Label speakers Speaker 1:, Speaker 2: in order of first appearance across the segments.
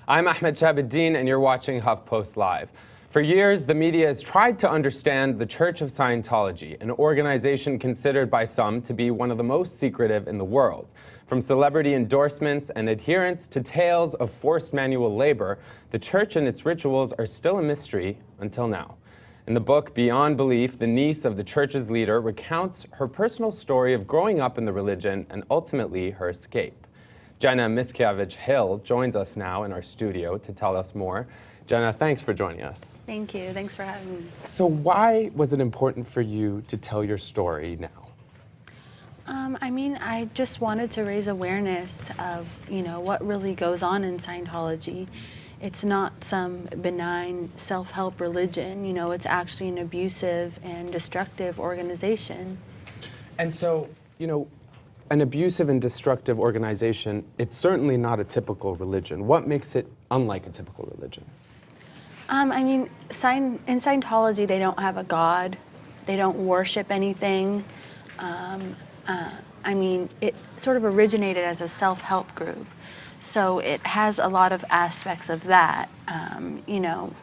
Speaker 1: I'm Ahmed Shahabuddin, and you're watching Huffpost Live. For years, the media has tried to understand the Church of Scientology, an organization considered by some to be one of the most secretive in the world. From celebrity endorsements and adherence to tales of forced manual labor, the church and its rituals are still a mystery until now. In the book Beyond Belief, the niece of the church's leader recounts her personal story of growing up in the religion and ultimately her escape. Jenna MIscavige Hill joins us now in our studio to tell us more. Jenna, thanks for joining us.
Speaker 2: Thank you. Thanks for having me.
Speaker 1: So why was it important for you to tell your story now?
Speaker 2: I just wanted to raise awareness of, what really goes on in Scientology. It's not some benign self-help religion, it's actually an abusive and destructive organization.
Speaker 1: And so, an abusive and destructive organization, it's certainly not a typical religion. What makes it unlike a typical religion?
Speaker 2: In Scientology, they don't have a god. They don't worship anything. It sort of originated as a self-help group. So it has a lot of aspects of that,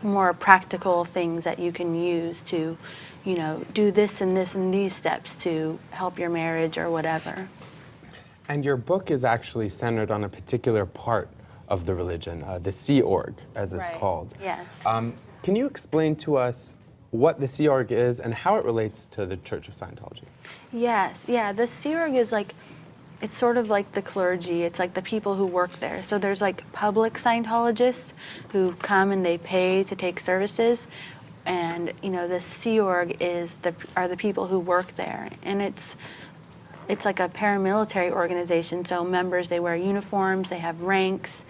Speaker 2: more practical things that you can use to, do this and these steps to help your marriage or whatever.
Speaker 1: And your book is actually centered on a particular part of the religion, the Sea Org, as it's called.
Speaker 2: Yes.
Speaker 1: Can you explain to us what the Sea Org is and how it relates to the Church of Scientology?
Speaker 2: Yes, yeah, the Sea Org is it's sort of like the clergy. It's like the people who work there. So there's public Scientologists who come and they pay to take services. And, the Sea Org are the people who work there. And it's like a paramilitary organization. So members, they wear uniforms, they have ranks,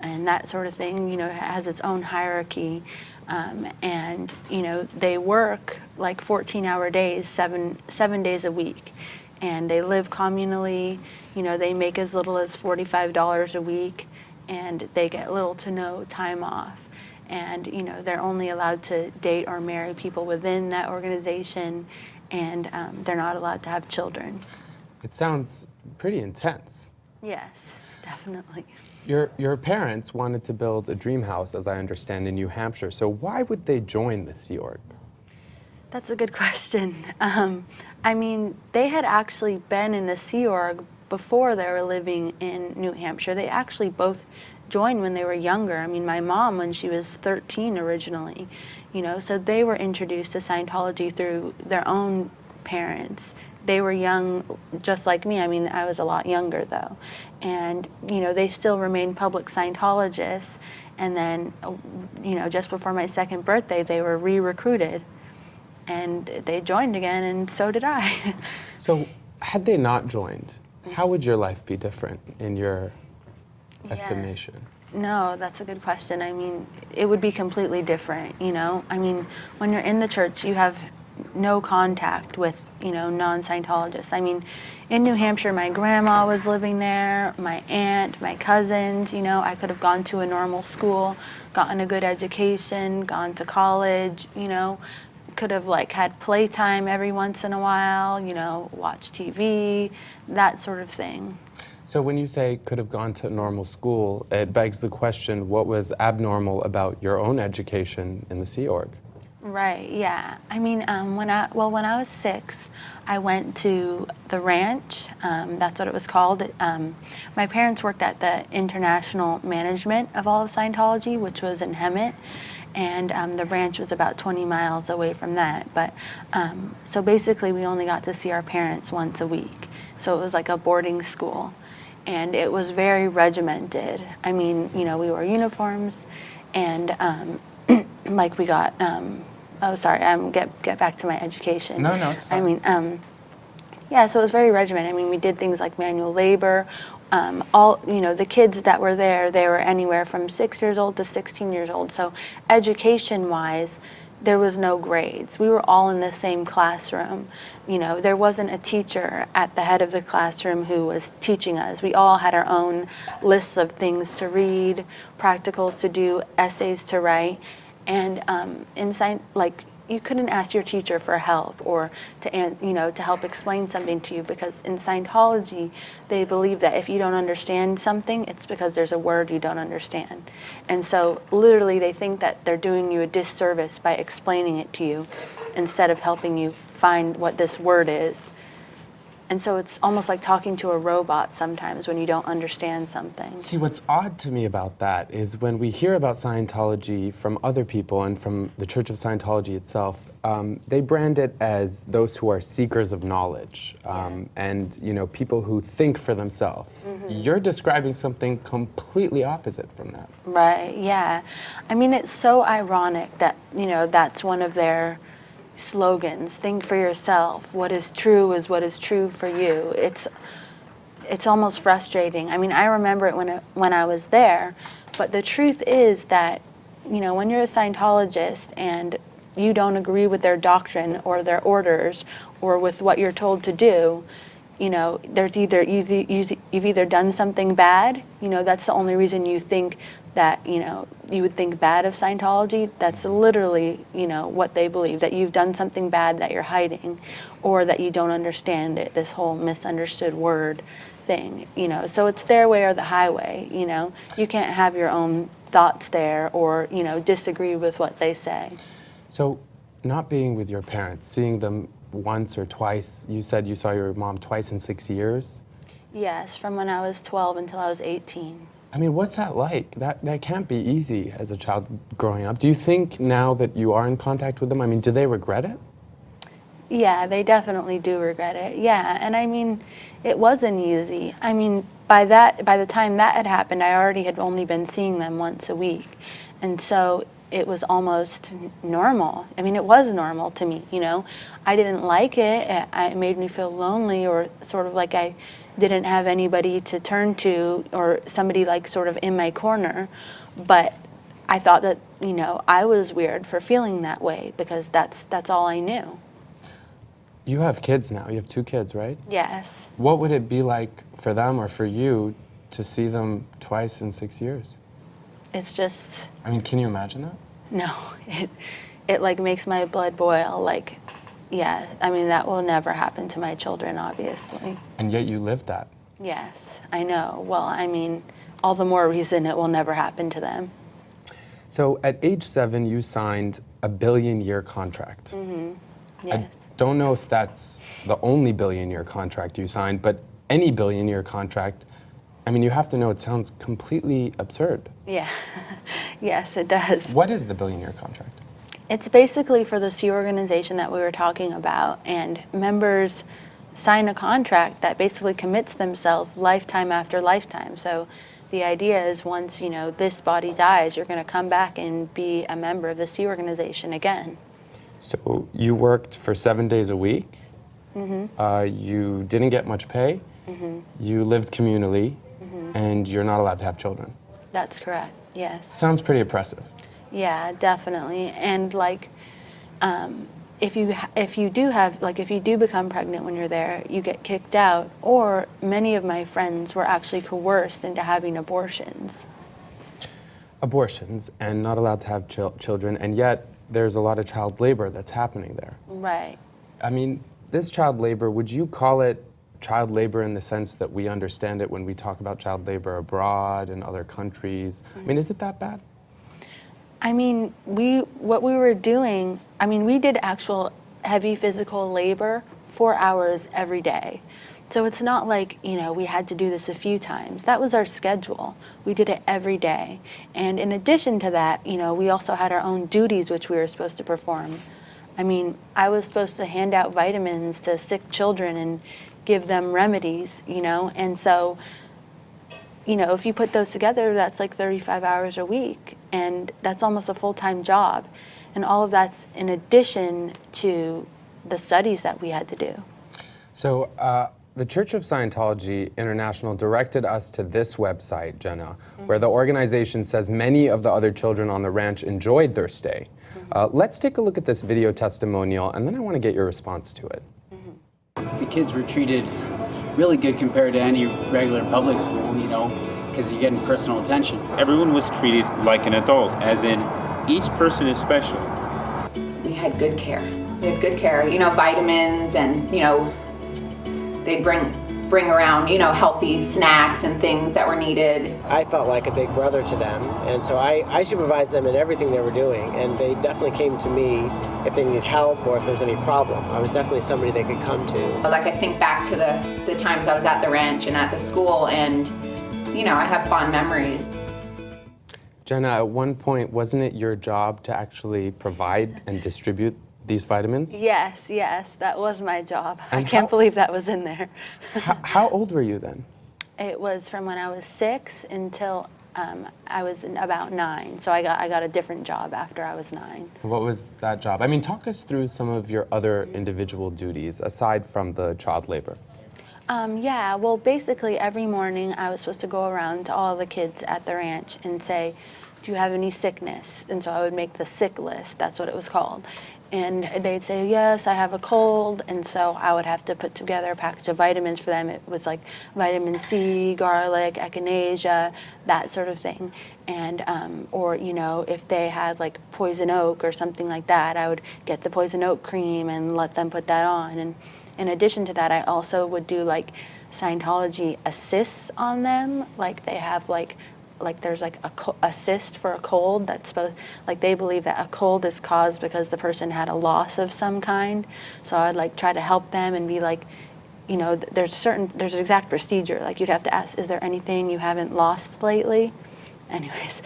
Speaker 2: and that sort of thing. It has its own hierarchy. They work 14-hour days, seven days a week. And they live communally, they make as little as $45 a week, and they get little to no time off. And, they're only allowed to date or marry people within that organization, and they're not allowed to have children.
Speaker 1: It sounds pretty intense.
Speaker 2: Yes, definitely.
Speaker 1: Your parents wanted to build a dream house, as I understand, in New Hampshire. So why would they join the Sea Org?
Speaker 2: That's a good question. They had actually been in the Sea Org before they were living in New Hampshire. They actually both joined when they were younger. My mom when she was 13 originally, so they were introduced to Scientology through their own parents. They were young, just like me. I was a lot younger though. And, they still remain public Scientologists. And then, just before my second birthday, they were re-recruited. And they joined again, and so did I.
Speaker 1: So, had they not joined, how would your life be different in your estimation?
Speaker 2: No, that's a good question. It would be completely different, when you're in the church, you have no contact with, non-Scientologists. In New Hampshire, my grandma was living there, my aunt, my cousins, I could have gone to a normal school, gotten a good education, gone to college, could have had playtime every once in a while, watch TV, that sort of thing.
Speaker 1: So when you say could have gone to normal school, it begs the question, what was abnormal about your own education in the Sea Org?
Speaker 2: Right, yeah. When I was 6, I went to the ranch, that's what it was called. My parents worked at the international management of all of Scientology, which was in Hemet. And the ranch was about 20 miles away from that. But so basically we only got to see our parents once a week. So it was like a boarding school. And it was very regimented. We wore uniforms and we got, get back to my education.
Speaker 1: No, it's fine.
Speaker 2: So it was very regimented. We did things like manual labor. The kids that were there, they were anywhere from 6 years old to 16 years old. So education-wise, there was no grades. We were all in the same classroom. There wasn't a teacher at the head of the classroom who was teaching us. We all had our own lists of things to read, practicals to do, essays to write. And you couldn't ask your teacher for help or to help explain something to you, because in Scientology, they believe that if you don't understand something, it's because there's a word you don't understand. And so literally they think that they're doing you a disservice by explaining it to you instead of helping you find what this word is. And so it's almost like talking to a robot sometimes when you don't understand something.
Speaker 1: See, what's odd to me about that is when we hear about Scientology from other people and from the Church of Scientology itself, they brand it as those who are seekers of knowledge, and people who think for themselves. You're describing something completely opposite from that.
Speaker 2: Right, yeah. I mean, it's so ironic that, that's one of their slogans. Think for yourself. What is what is true for you. It's almost frustrating. I mean, I remember it when I was there, but the truth is that, when you're a Scientologist and you don't agree with their doctrine or their orders or with what you're told to do, there's you've either done something bad, that's the only reason you think that, you would think bad of Scientology. That's literally, what they believe, that you've done something bad that you're hiding, or that you don't understand it, this whole misunderstood word thing, So it's their way or the highway, You can't have your own thoughts there or, disagree with what they say.
Speaker 1: So not being with your parents, seeing them once or twice, you said you saw your mom twice in 6 years?
Speaker 2: Yes, from when I was 12 until I was 18.
Speaker 1: I mean, what's that like? That can't be easy as a child growing up. Do you think now that you are in contact with them, I mean, do they regret it?
Speaker 2: Yeah, they definitely do regret it. Yeah, and I mean, it wasn't easy. I mean, by the time that had happened, I already had only been seeing them once a week. And so it was almost normal. I mean, it was normal to me, I didn't like it. It made me feel lonely, or sort of like I didn't have anybody to turn to, or somebody like sort of in my corner. But I thought that, I was weird for feeling that way, because that's all I knew.
Speaker 1: You have kids now. You have 2 kids, right?
Speaker 2: Yes.
Speaker 1: What would it be like for them or for you to see them twice in 6 years?
Speaker 2: It's just...
Speaker 1: I mean, can you imagine that?
Speaker 2: No. It like makes my blood boil. Like, yeah, I mean, that will never happen to my children, obviously.
Speaker 1: And yet you lived that.
Speaker 2: Yes, I know. Well, I mean, all the more reason it will never happen to them.
Speaker 1: So at age 7, you signed a billion-year contract.
Speaker 2: Yes.
Speaker 1: I don't know if that's the only billion-year contract you signed, but any billion-year contract, I mean, you have to know it sounds completely absurd.
Speaker 2: Yeah. Yes, it does.
Speaker 1: What is the billion-year contract?
Speaker 2: It's basically for the Sea organization that we were talking about, and members sign a contract that basically commits themselves lifetime after lifetime. So the idea is once, this body dies, you're going to come back and be a member of the Sea organization again.
Speaker 1: So you worked for 7 days a week. You didn't get much pay. You lived communally, and you're not allowed to have children.
Speaker 2: That's correct, yes.
Speaker 1: Sounds pretty oppressive.
Speaker 2: Yeah, definitely. And like, if you do become pregnant when you're there, you get kicked out. Or many of my friends were actually coerced into having abortions.
Speaker 1: Abortions, and not allowed to have children, and yet there's a lot of child labor that's happening there.
Speaker 2: Right.
Speaker 1: I mean, this child labor, would you call it child labor in the sense that we understand it when we talk about child labor abroad in other countries? I mean, is it that bad?
Speaker 2: I mean, what we were doing, I mean, we did actual heavy physical labor 4 hours every day. So it's not like, we had to do this a few times. That was our schedule. We did it every day. And in addition to that, we also had our own duties which we were supposed to perform. I mean, I was supposed to hand out vitamins to sick children and give them remedies, and so, if you put those together, that's like 35 hours a week, and that's almost a full-time job. And all of that's in addition to the studies that we had to do.
Speaker 1: So the Church of Scientology International directed us to this website, Jenna, where the organization says many of the other children on the ranch enjoyed their stay. Let's take a look at this video testimonial, and then I want to get your response to it.
Speaker 3: The kids were treated really good compared to any regular public school, because you're getting personal attention.
Speaker 4: Everyone was treated like an adult, as in each person is special.
Speaker 5: We
Speaker 4: had good care. They had good care, you know, vitamins, and, you know, they'd bring around, you know, healthy snacks and things that were needed.
Speaker 5: I felt like a big brother to them, and so I supervised them in everything they were doing, and they definitely came to me if they needed help or if there was any problem. I was definitely somebody they could come to.
Speaker 4: Like, I think back to the times I was at the ranch and at the school, and, you know, I have fond memories.
Speaker 1: Jenna, at one point, wasn't it your job to actually provide and distribute these vitamins?
Speaker 2: Yes, that was my job.
Speaker 1: And
Speaker 2: I can't
Speaker 1: how-
Speaker 2: believe that was in there.
Speaker 1: How old were you then?
Speaker 2: It was from when I was 6 until I was about 9. So I got a different job after I was 9.
Speaker 1: What was that job? I mean, talk us through some of your other individual duties aside from the child labor.
Speaker 2: Yeah, well, basically every morning I was supposed to go around to all the kids at the ranch and say, do you have any sickness? And so I would make the sick list, that's what it was called. And they'd say, yes, I have a cold. And so I would have to put together a package of vitamins for them. It was like vitamin C, garlic, echinacea, that sort of thing. And, or, you know, if they had like poison oak or something like that, I would get the poison oak cream and let them put that on. And in addition to that, I also would do like Scientology assists on them. Like they have like there's like a assist for a cold that's supposed, like they believe that a cold is caused because the person had a loss of some kind. So I'd like try to help them and be like, you know, there's an exact procedure. Like you'd have to ask, is there anything you haven't lost lately? Anyways.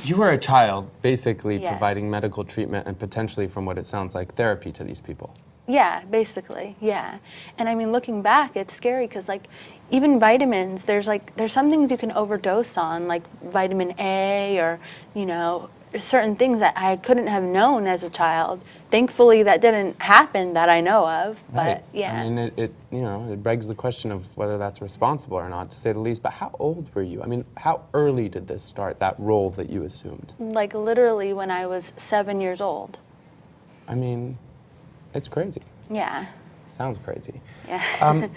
Speaker 1: You were a child, basically
Speaker 2: Yes.
Speaker 1: providing medical treatment and potentially, from what it sounds like, therapy to these people.
Speaker 2: Yeah, basically, yeah. And I mean, looking back, it's scary because like even vitamins, there's some things you can overdose on, like vitamin A or, you know, certain things that I couldn't have known as a child. Thankfully, that didn't happen that I know of, but
Speaker 1: Right.
Speaker 2: yeah.
Speaker 1: I mean, it you know, it begs the question of whether that's responsible or not, to say the least. But how old were you? I mean, how early did this start, that role that you assumed?
Speaker 2: Like literally when I was 7 years old.
Speaker 1: I mean, it's crazy.
Speaker 2: Yeah,
Speaker 1: Sounds crazy.
Speaker 2: yeah.